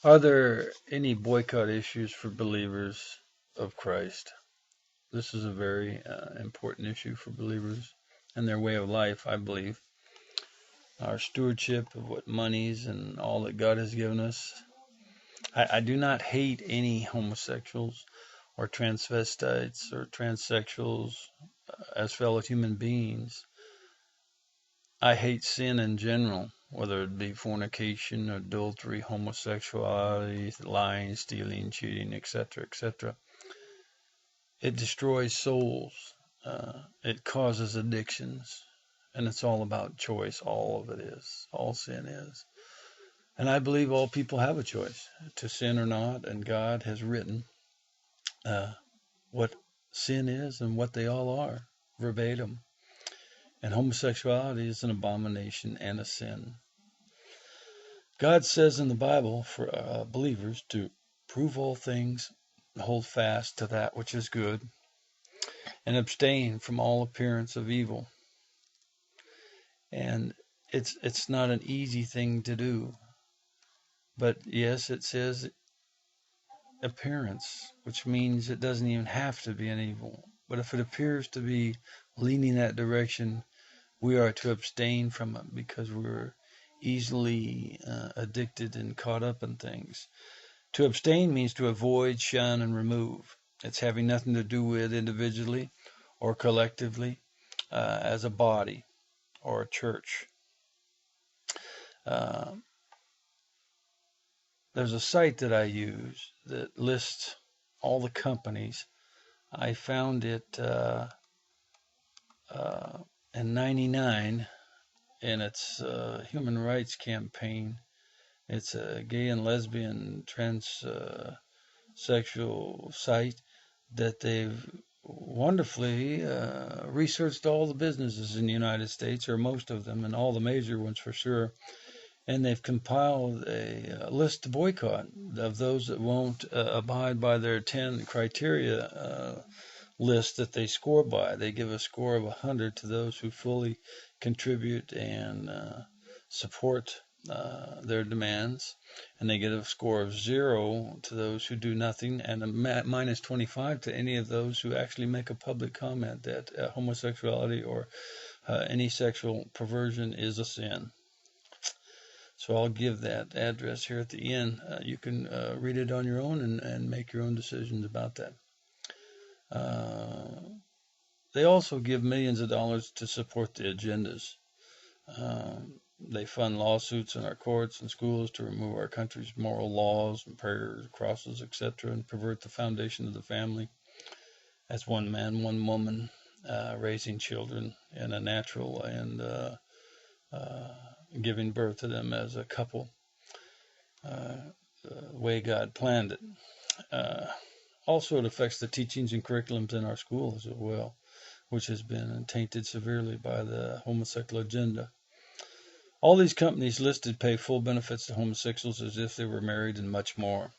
Are there any boycott issues for believers of Christ? This is a very important issue for believers and their way of life, I believe. Our stewardship of what monies and all that God has given us. I do not hate any homosexuals or transvestites or transsexuals as fellow human beings. I hate sin in general, whether it be fornication, adultery, homosexuality, lying, stealing, cheating, etc., etc. It destroys souls. It causes addictions. And it's all about choice. All of it is. All sin is. And I believe all people have a choice to sin or not. And God has written what sin is and what they all are, verbatim. And homosexuality is an abomination and a sin. God says in the Bible for believers to prove all things, hold fast to that which is good, and abstain from all appearance of evil. And it's not an easy thing to do. But yes, it says appearance, which means it doesn't even have to be an evil. But if it appears to be leaning that direction, we are to abstain from it because we're easily addicted and caught up in things. To abstain means to avoid, shun, and remove. It's having nothing to do with individually or collectively as a body or a church. There's a site that I use that lists all the companies. I found it in '99, and it's a human rights campaign. It's a gay and lesbian transsexual site that they've wonderfully researched all the businesses in the United States, or most of them, and all the major ones for sure. And they've compiled a list to boycott of those that won't abide by their 10 criteria list that they score by. They give a score of 100 to those who fully contribute and support their demands, and they get a score of 0 to those who do nothing, and a minus 25 to any of those who actually make a public comment that homosexuality or any sexual perversion is a sin. So I'll give that address here at the end. You can read it on your own and make your own decisions about that. They also give millions of dollars to support the agendas. They fund lawsuits in our courts and schools to remove our country's moral laws and prayers, crosses, etc., and pervert the foundation of the family as one man, one woman, raising children in a natural and giving birth to them as a couple, the way God planned it. Also, it affects the teachings and curriculums in our schools as well, which has been tainted severely by the homosexual agenda. All these companies listed pay full benefits to homosexuals as if they were married and much more.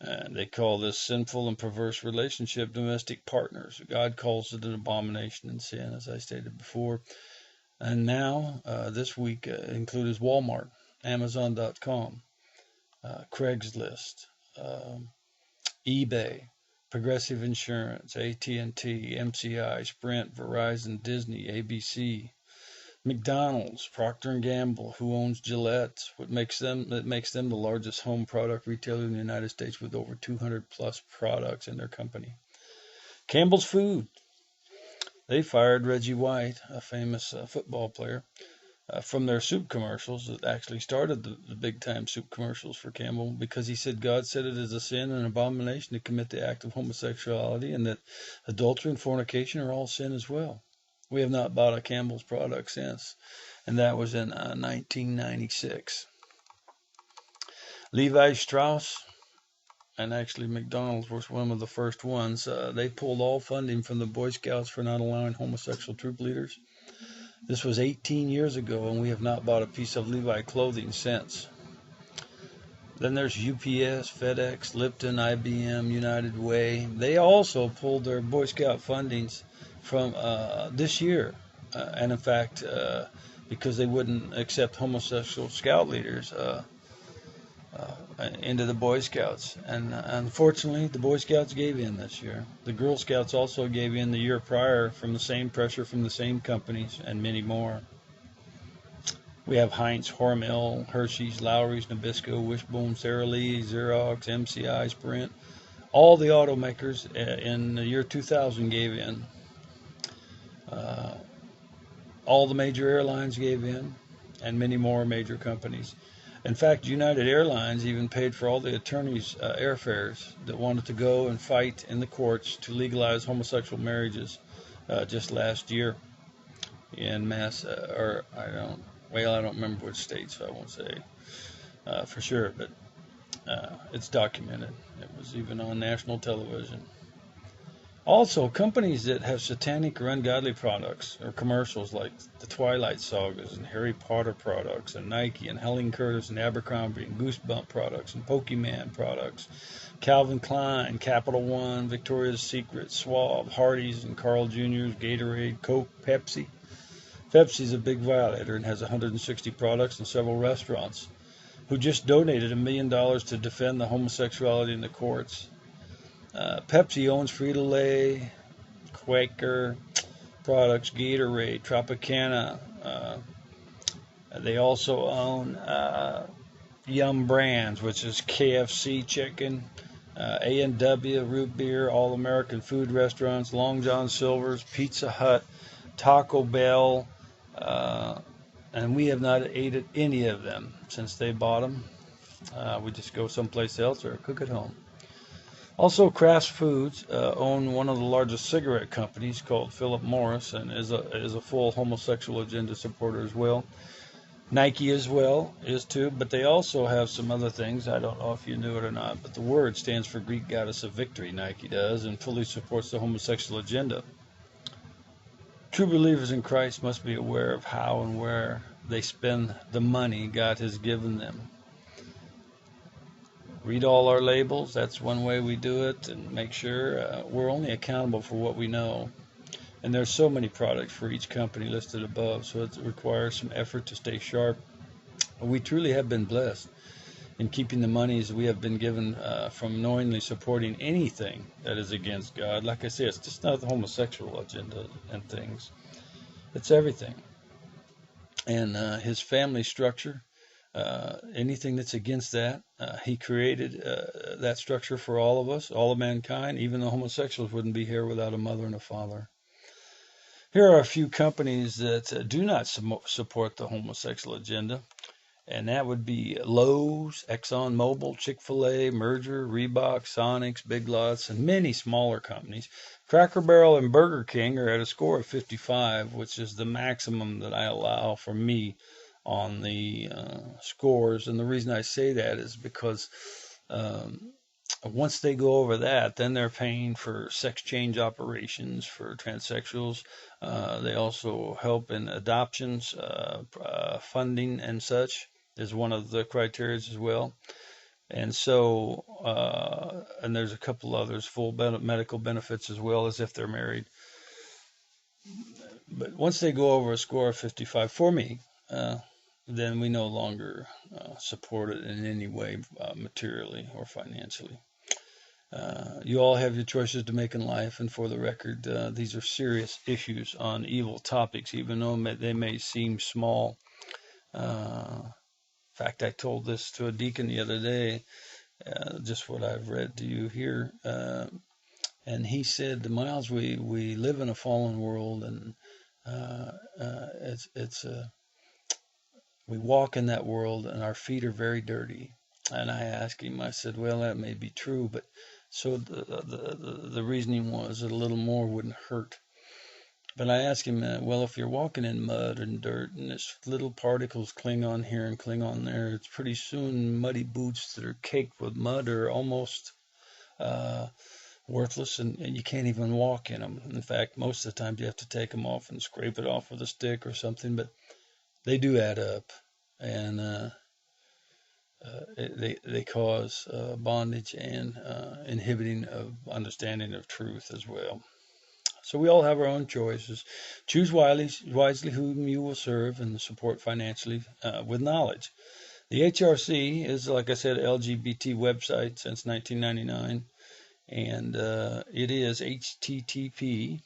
And they call this sinful and perverse relationship domestic partners. God calls it an abomination and sin, as I stated before. And now, this week, includes Walmart, Amazon.com, Craigslist, eBay, Progressive Insurance, AT&T, MCI, Sprint, Verizon, Disney, ABC, McDonald's, Procter & Gamble, who owns Gillette, that makes them the largest home product retailer in the United States with over 200 plus products in their company. Campbell's Food. They fired Reggie White, a famous football player, from their soup commercials that actually started the big-time soup commercials for Campbell, because he said God said it is a sin and an abomination to commit the act of homosexuality, and that adultery and fornication are all sin as well. We have not bought a Campbell's product since, and that was in 1996. Levi Strauss, and actually McDonald's was one of the first ones. They pulled all funding from the Boy Scouts for not allowing homosexual troop leaders. This was 18 years ago, and we have not bought a piece of Levi clothing since. Then there's UPS, FedEx, Lipton, IBM, United Way. They also pulled their Boy Scout fundings from this year. And in fact, because they wouldn't accept homosexual scout leaders, into the Boy Scouts. And unfortunately, the Boy Scouts gave in this year. The Girl Scouts also gave in the year prior from the same pressure from the same companies and many more. We have Heinz, Hormel, Hershey's, Lowry's, Nabisco, Wishbone, Sara Lee, Xerox, MCI, Sprint. All the automakers in the year 2000 gave in. All the major airlines gave in, and many more major companies. In fact, United Airlines even paid for all the attorneys' airfares that wanted to go and fight in the courts to legalize homosexual marriages just last year in I don't remember which state, so I won't say for sure, but it's documented. It was even on national television. Also, companies that have satanic or ungodly products or commercials like the Twilight Sagas and Harry Potter products and Nike and Helen Curtis and Abercrombie and Goosebump products and Pokemon products, Calvin Klein, Capital One, Victoria's Secret, Schwab, Hardee's and Carl Jr.'s, Gatorade, Coke, Pepsi. Pepsi's a big violator and has 160 products and several restaurants who just donated $1 million to defend the homosexuality in the courts. Pepsi owns Frito-Lay, Quaker products, Gatorade, Tropicana. They also own Yum Brands, which is KFC chicken, A&W, root beer, All American Food Restaurants, Long John Silver's, Pizza Hut, Taco Bell, and we have not ate at any of them since they bought them. We just go someplace else or cook at home. Also, Kraft Foods own one of the largest cigarette companies called Philip Morris and is a full homosexual agenda supporter as well. Nike as well is too, but they also have some other things. I don't know if you knew it or not, but the word stands for Greek goddess of victory, Nike does, and fully supports the homosexual agenda. True believers in Christ must be aware of how and where they spend the money God has given them. Read all our labels. That's one way we do it, and make sure we're only accountable for what we know. And there's so many products for each company listed above, so it requires some effort to stay sharp. We truly have been blessed in keeping the monies we have been given from knowingly supporting anything that is against God. Like I say, it's just not the homosexual agenda and things. It's everything. And his family structure, anything that's against that, he created that structure for all of us, all of mankind. Even the homosexuals wouldn't be here without a mother and a father. Here are a few companies that do not support the homosexual agenda, and that would be Lowe's, ExxonMobil, Chick-fil-A, Merger, Reebok, Sonics, Big Lots, and many smaller companies. Cracker Barrel and Burger King are at a score of 55, which is the maximum that I allow for me on the scores. And the reason I say that is because once they go over that, then they're paying for sex change operations for transsexuals. They also help in adoptions, funding and such is one of the criteria as well. And so, and there's a couple others, full medical benefits as well as if they're married. But once they go over a score of 55 for me, then we no longer support it in any way, materially or financially. You all have your choices to make in life, and for the record, these are serious issues on evil topics, even though they may seem small. In fact, I told this to a deacon the other day, just what I've read to you here, and he said, Miles, we live in a fallen world, and we walk in that world, and our feet are very dirty. And I asked him, I said, well, that may be true, but so the reasoning was that a little more wouldn't hurt. But I asked him, well, if you're walking in mud and dirt and this little particles cling on here and cling on there, it's pretty soon muddy boots that are caked with mud are almost worthless, and you can't even walk in them. In fact, most of the time you have to take them off and scrape it off with a stick or something, but they do add up, and they cause bondage and inhibiting of understanding of truth as well. So we all have our own choices. Choose wisely whom you will serve and support financially with knowledge. The HRC is, like I said, LGBT website since 1999, and it is http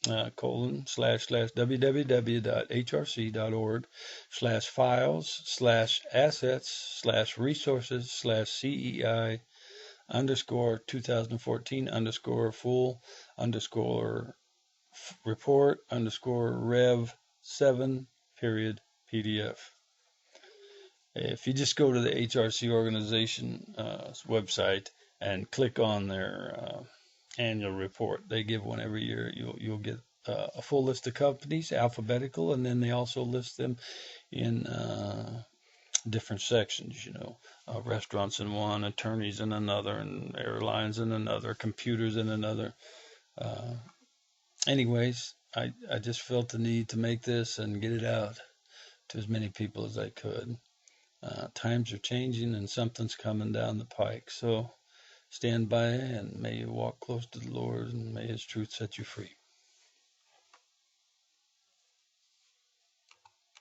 //www.hrc.org/files/assets/resources/CEI_rev7 If you just go to the HRC organization website and click on their annual report, they give one every year. You'll get a full list of companies, alphabetical, and then they also list them in different sections. Restaurants in one, attorneys in another, and airlines in another, computers in another. Anyways, I just felt the need to make this and get it out to as many people as I could. Times are changing and something's coming down the pike. So stand by and may you walk close to the Lord and may His truth set you free.